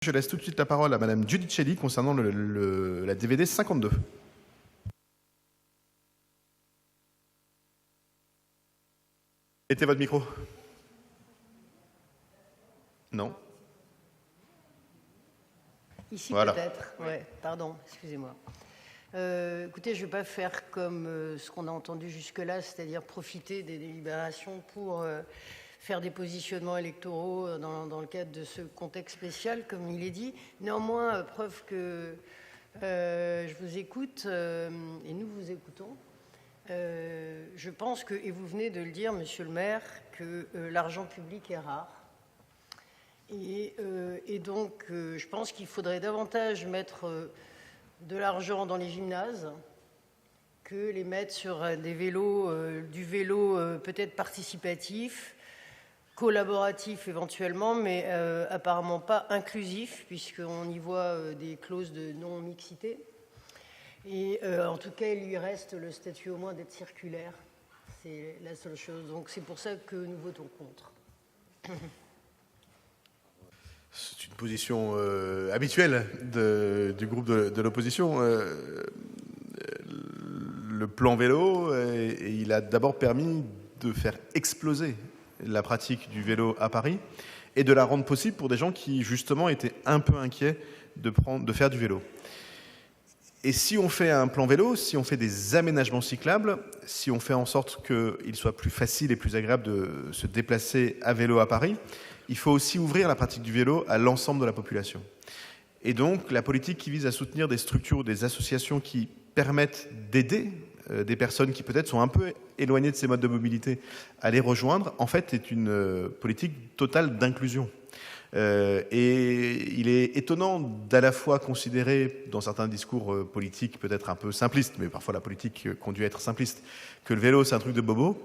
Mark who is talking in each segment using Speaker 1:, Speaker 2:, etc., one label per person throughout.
Speaker 1: Je laisse tout de suite la parole à Madame Giudicelli concernant la DVD 52. Mettez votre micro. Non.
Speaker 2: Ici
Speaker 1: voilà.
Speaker 2: Peut-être, ouais, pardon, excusez-moi. Écoutez, je ne vais pas faire comme ce qu'on a entendu jusque-là, c'est-à-dire profiter des délibérations pour faire des positionnements électoraux dans le cadre de ce contexte spécial, comme il est dit. Néanmoins, preuve que je vous écoute et nous vous écoutons. Je pense que, et vous venez de le dire, Monsieur le maire, que l'argent public est rare. Et donc, je pense qu'il faudrait davantage mettre de l'argent dans les gymnases que les mettre sur des vélos, du vélo peut-être participatif, collaboratif éventuellement, mais apparemment pas inclusif, puisqu'on y voit des clauses de non-mixité. Et en tout cas, il lui reste le statut au moins d'être circulaire. C'est la seule chose. Donc c'est pour ça que nous votons contre.
Speaker 1: C'est une position habituelle du groupe de l'opposition. Le plan vélo, il a d'abord permis de faire exploser la pratique du vélo à Paris et de la rendre possible pour des gens qui, justement, étaient un peu inquiets de faire du vélo. Et si on fait un plan vélo, si on fait des aménagements cyclables, si on fait en sorte qu'il soit plus facile et plus agréable de se déplacer à vélo à Paris, il faut aussi ouvrir la pratique du vélo à l'ensemble de la population. Et donc, la politique qui vise à soutenir des structures, des associations qui permettent d'aider des personnes qui peut-être sont un peu éloignées de ces modes de mobilité à les rejoindre, en fait, est une politique totale d'inclusion. Et il est étonnant d'à la fois considérer, dans certains discours politiques peut-être un peu simplistes, mais parfois la politique conduit à être simpliste, que le vélo c'est un truc de bobo,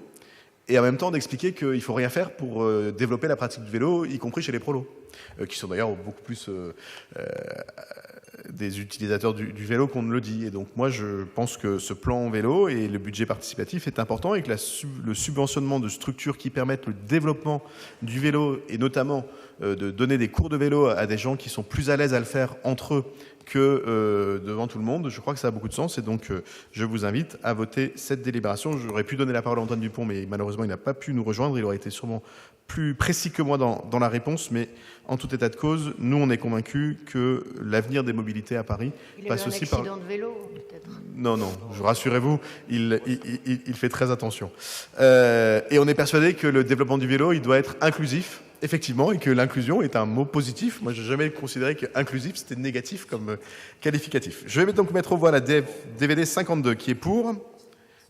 Speaker 1: et en même temps d'expliquer qu'il ne faut rien faire pour développer la pratique du vélo, y compris chez les prolos, qui sont d'ailleurs beaucoup plus des utilisateurs du vélo qu'on ne le dit. Et donc moi je pense que ce plan vélo et le budget participatif est important et que le subventionnement de structures qui permettent le développement du vélo et notamment de donner des cours de vélo à des gens qui sont plus à l'aise à le faire entre eux que devant tout le monde, je crois que ça a beaucoup de sens et donc je vous invite à voter cette délibération. J'aurais pu donner la parole à Antoine Dupont, mais malheureusement il n'a pas pu nous rejoindre, il aurait été sûrement plus précis que moi dans la réponse, mais en tout état de cause, nous on est convaincus que l'avenir des mobilités à Paris passe aussi par...
Speaker 2: Il a eu un accident de vélo, peut-être.
Speaker 1: Non, rassurez-vous, il fait très attention. Et on est persuadé que le développement du vélo, il doit être inclusif, effectivement, et que l'inclusion est un mot positif. Moi, je n'ai jamais considéré que inclusif, c'était négatif comme qualificatif. Je vais donc mettre au voie la DVD 52, qui est pour,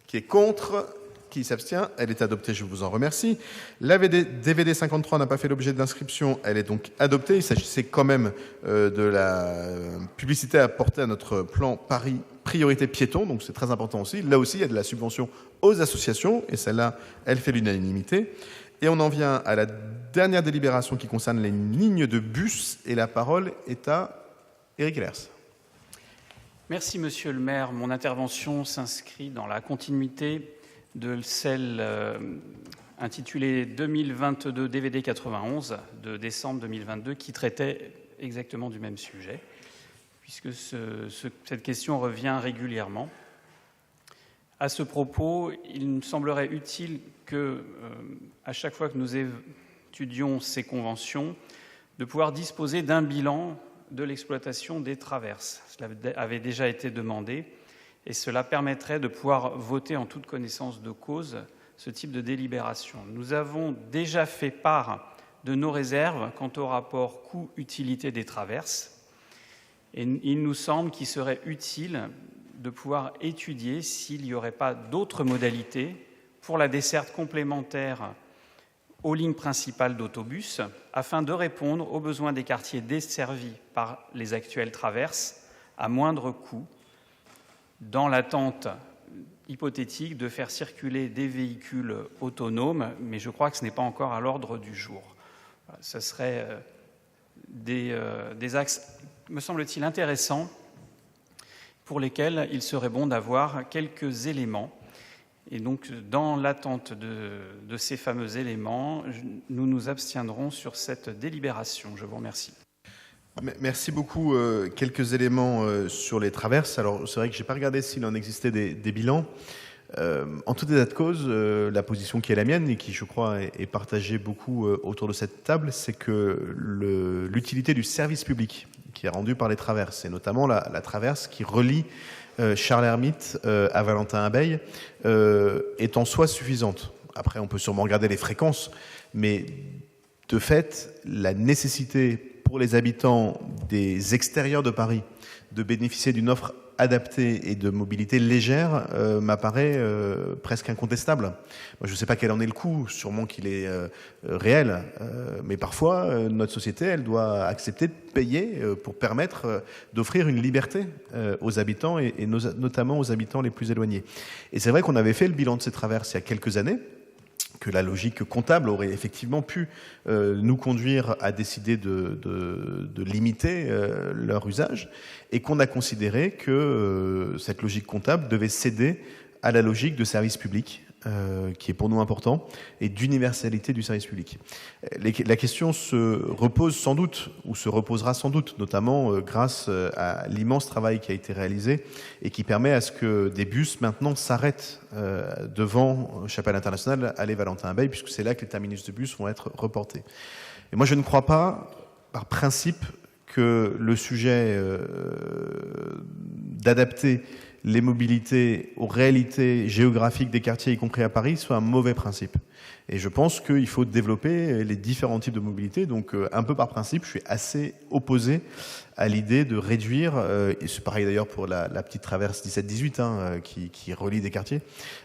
Speaker 1: qui est contre, qui s'abstient. Elle est adoptée, je vous en remercie. La DVD 53 n'a pas fait l'objet d'inscription, elle est donc adoptée. Il s'agissait quand même de la publicité apportée à notre plan Paris priorité piéton, donc c'est très important aussi. Là aussi, il y a de la subvention aux associations, et celle-là, elle fait l'unanimité. Et on en vient à la dernière délibération qui concerne les lignes de bus, et la parole est à Éric Ehlers.
Speaker 3: Merci, Monsieur le maire. Mon intervention s'inscrit dans la continuité de celle intitulée 2022 DVD 91 de décembre 2022 qui traitait exactement du même sujet, puisque cette question revient régulièrement. À ce propos, il me semblerait utile que, à chaque fois que nous étudions ces conventions, de pouvoir disposer d'un bilan de l'exploitation des traverses. Cela avait déjà été demandé et cela permettrait de pouvoir voter en toute connaissance de cause ce type de délibération. Nous avons déjà fait part de nos réserves quant au rapport coût-utilité des traverses et il nous semble qu'il serait utile de pouvoir étudier s'il n'y aurait pas d'autres modalités pour la desserte complémentaire aux lignes principales d'autobus afin de répondre aux besoins des quartiers desservis par les actuelles traverses à moindre coût, dans l'attente hypothétique de faire circuler des véhicules autonomes, mais je crois que ce n'est pas encore à l'ordre du jour. Ce serait des axes, me semble-t-il, intéressants pour lesquels il serait bon d'avoir quelques éléments. Et donc, dans l'attente de ces fameux éléments, nous nous abstiendrons sur cette délibération. Je vous remercie.
Speaker 1: Merci beaucoup. Quelques éléments sur les traverses. Alors, c'est vrai que j'ai pas regardé s'il en existait des bilans. En tout état de cause, la position qui est la mienne et qui, je crois, est partagée beaucoup autour de cette table, c'est que l'utilité du service public qui est rendu par les traverses, et notamment la traverse qui relie Charles Hermite à Valentin-Abeille, est en soi suffisante. Après, on peut sûrement regarder les fréquences, mais de fait, la nécessité pour les habitants des extérieurs de Paris de bénéficier d'une offre adaptée et de mobilité légère m'apparaît presque incontestable. Moi, je ne sais pas quel en est le coût, sûrement qu'il est réel, mais parfois, notre société, elle doit accepter de payer pour permettre d'offrir une liberté aux habitants et notamment aux habitants les plus éloignés. Et c'est vrai qu'on avait fait le bilan de ces traverses il y a quelques années, que la logique comptable aurait effectivement pu nous conduire à décider de limiter leur usage, et qu'on a considéré que cette logique comptable devait céder à la logique de service public, qui est pour nous important, et d'universalité du service public. La question se repose sans doute, ou se reposera sans doute, notamment grâce à l'immense travail qui a été réalisé et qui permet à ce que des bus maintenant s'arrêtent devant Chapelle Internationale, allée Valentin-Abeille, puisque c'est là que les terminus de bus vont être reportés. Et moi, je ne crois pas, par principe, que le sujet d'adapter les mobilités aux réalités géographiques des quartiers, y compris à Paris, soit un mauvais principe. Et je pense qu'il faut développer les différents types de mobilité. Donc, un peu par principe, je suis assez opposé à l'idée de réduire, et c'est pareil d'ailleurs pour la petite traverse 17-18 qui relie des quartiers,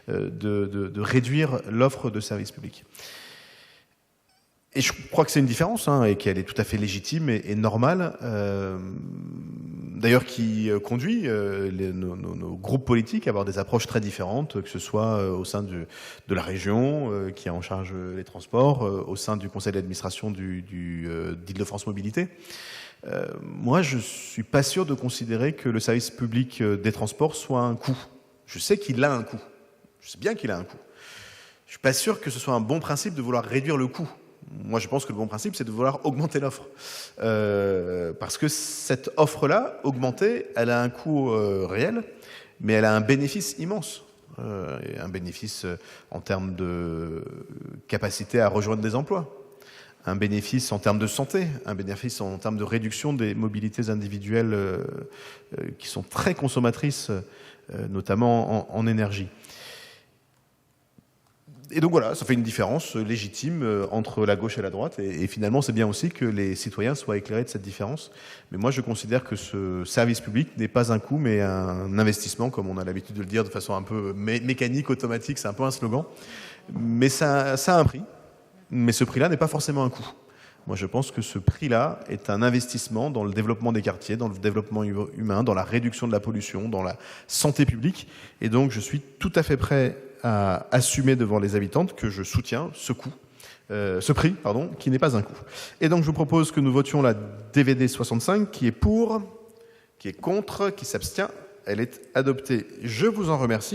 Speaker 1: de réduire l'offre de services publics. Et je crois que c'est une différence, et qu'elle est tout à fait légitime et normale, d'ailleurs qui conduit nos groupes politiques à avoir des approches très différentes, que ce soit au sein de la région qui a en charge les transports, au sein du conseil d'administration d'Île-de-France Mobilité. Moi, je suis pas sûr de considérer que le service public des transports soit un coût. Je sais qu'il a un coût. Je sais bien qu'il a un coût. Je suis pas sûr que ce soit un bon principe de vouloir réduire le coût. Moi, je pense que le bon principe, c'est de vouloir augmenter l'offre. Parce que cette offre-là, augmentée, elle a un coût réel, mais elle a un bénéfice immense. Un bénéfice en termes de capacité à rejoindre des emplois, un bénéfice en termes de santé, un bénéfice en termes de réduction des mobilités individuelles qui sont très consommatrices, notamment en énergie. Et donc voilà, ça fait une différence légitime entre la gauche et la droite. Et finalement, c'est bien aussi que les citoyens soient éclairés de cette différence. Mais moi, je considère que ce service public n'est pas un coût, mais un investissement, comme on a l'habitude de le dire de façon un peu mécanique, automatique. C'est un peu un slogan. Mais ça a un prix. Mais ce prix-là n'est pas forcément un coût. Moi, je pense que ce prix-là est un investissement dans le développement des quartiers, dans le développement humain, dans la réduction de la pollution, dans la santé publique. Et donc, je suis tout à fait prêt à assumer devant les habitantes que je soutiens ce prix, qui n'est pas un coût. Et donc, je vous propose que nous votions la DVD 65, qui est pour, qui est contre, qui s'abstient. Elle est adoptée. Je vous en remercie.